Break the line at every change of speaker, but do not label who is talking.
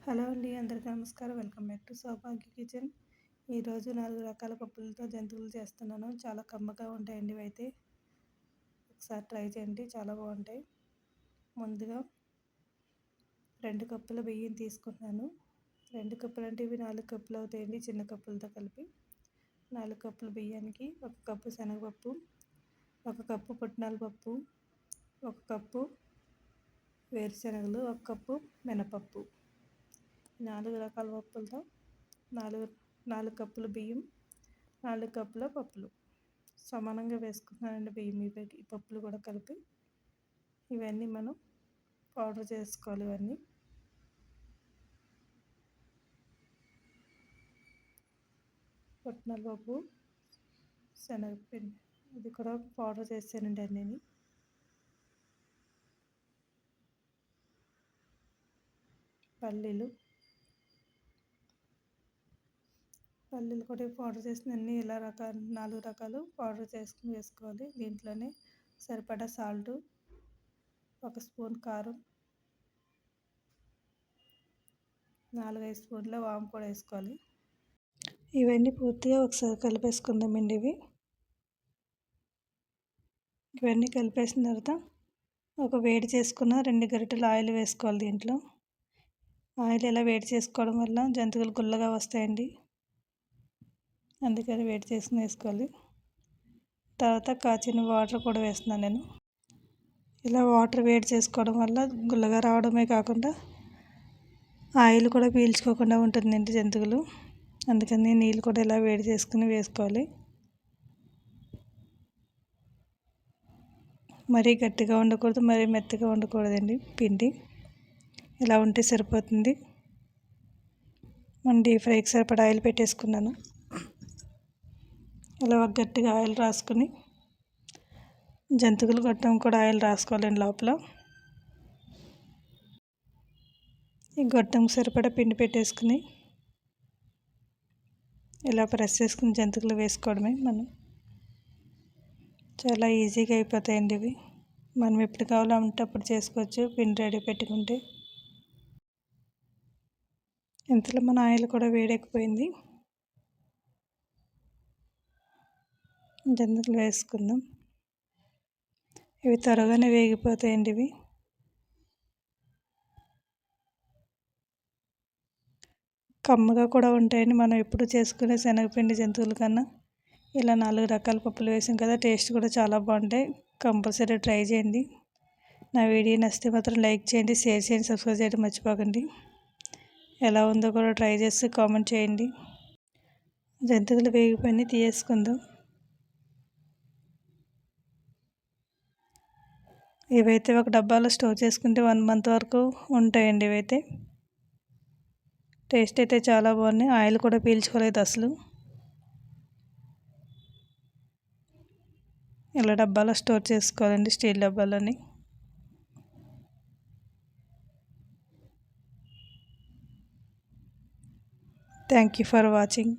Hello అండి, అందరికీ నమస్కారం. Welcome back to Saubhagya kitchen. ఈరోజు 4 రకాల పప్పులతో జంతువులు చేస్తున్నాను. చాలా కమ్మగా ఉంటాయండి ఇవైతే. ఒకసారి ట్రై చేయండి, చాలా బాగుంటాయి. ముందుగా 2 కప్పుల బియ్యం తీసుకున్నాను. 2 కప్పులు అంటే ఇవి 4 కప్పులు అవుతాయండి, చిన్న కప్పులతో కలిపి. 4 కప్పుల బియ్యానికి 1 కప్పు శనగపప్పు, 1 కప్పు పుట్నాల పప్పు, 1 కప్పు వేరుశనగలు, 1 కప్పు మినపప్పు. 4 రకాల పప్పులతో 4 కప్పుల బియ్యం, 4 కప్పుల పప్పులు సమానంగా వేసుకున్నానండి. బియ్యం ఈ పప్పులు కూడా కలిపి ఇవన్నీ మనం పౌడర్ చేసుకోవాలి. ఇవన్నీ పుట్నాల పప్పు, శనగపిండి ఇది కూడా పౌడర్ చేసానండి. అన్నీ పల్లీలు కూడా పౌడర్ చేసిన అన్నీ ఇలా 4 రకాలు పౌడర్ చేసుకుని వేసుకోవాలి. దీంట్లోనే సరిపడా సాల్టు, 1 స్పూన్ కారం, 4-5 స్పూన్ల వాము కూడా వేసుకోవాలి. ఇవన్నీ పూర్తిగా ఒకసారి కలిపేసుకుందామండి. ఇవన్నీ కలిపేసిన తర్వాత ఒక వేడి చేసుకున్న 2 గరిటెల ఆయిల్ వేసుకోవాలి. దీంట్లో ఆయిల్ ఇలా వేడి చేసుకోవడం వల్ల జంతువులు గుల్లగా వస్తాయండి, అందుకని వేడి చేసుకుని వేసుకోవాలి. తర్వాత కాచిన వాటర్ కూడా వేస్తున్నాను నేను. ఇలా వాటర్ వేడి చేసుకోవడం వల్ల గుల్లగా రావడమే కాకుండా ఆయిల్ కూడా పీల్చుకోకుండా ఉంటుందండి జంతువులు. అందుకని నీళ్ళు కూడా ఇలా వేడి చేసుకుని వేసుకోవాలి. మరీ గట్టిగా ఉండకూడదు, మరీ మెత్తగా ఉండకూడదండి. పిండి ఇలా ఉంటే సరిపోతుంది. మనం డీప్ ఫ్రైకి సరిపడా ఆయిల్ పెట్టేసుకున్నాను. ఇలా ఒక గట్టిగా ఆయిల్ రాసుకుని జంతువులు గొట్టం కూడా ఆయిల్ రాసుకోవాలండి లోపల. ఈ గొట్టం సరిపడా పిండి పెట్టేసుకుని ఇలా ప్రెస్ చేసుకుని జంతువులు వేసుకోవడమే. మనం చాలా ఈజీగా అయిపోతాయండి ఇవి. మనం ఎప్పుడు కావాలో అంటే అప్పుడు చేసుకోవచ్చు, పిండి రెడీ పెట్టుకుంటే. ఇంతలో మన ఆయిల్ కూడా వేడెక్కిపోయింది. జంతువులు వేసుకుందాం. ఇవి త్వరగానే వేగిపోతాయండి. ఇవి కమ్మగా కూడా ఉంటాయండి. మనం ఎప్పుడు చేసుకునే శనగపిండి జంతువుల కన్నా ఇలా 4 రకాల పప్పులు వేసాం కదా, టేస్ట్ కూడా చాలా బాగుంటాయి. కంపల్సరీ ట్రై చేయండి. నా వీడియో నచ్చితే మాత్రం లైక్ చేయండి, షేర్ చేయండి, సబ్స్క్రైబ్ చేయడం మర్చిపోకండి. ఎలా ఉందో కూడా ట్రై చేసి కామెంట్ చేయండి. జంతువులు వేగిపోయి తీసేసుకుందాం. ఇవైతే ఒక డబ్బాలో స్టోర్ చేసుకుంటే 1 మంత్ వరకు ఉంటాయండి. ఇవైతే టేస్ట్ అయితే చాలా బాగున్నాయి. ఆయిల్ కూడా పీల్చుకోలేదు అసలు. ఇలా డబ్బాలో స్టోర్ చేసుకోవాలండి, స్టీల్ డబ్బాలని. Thank you for watching.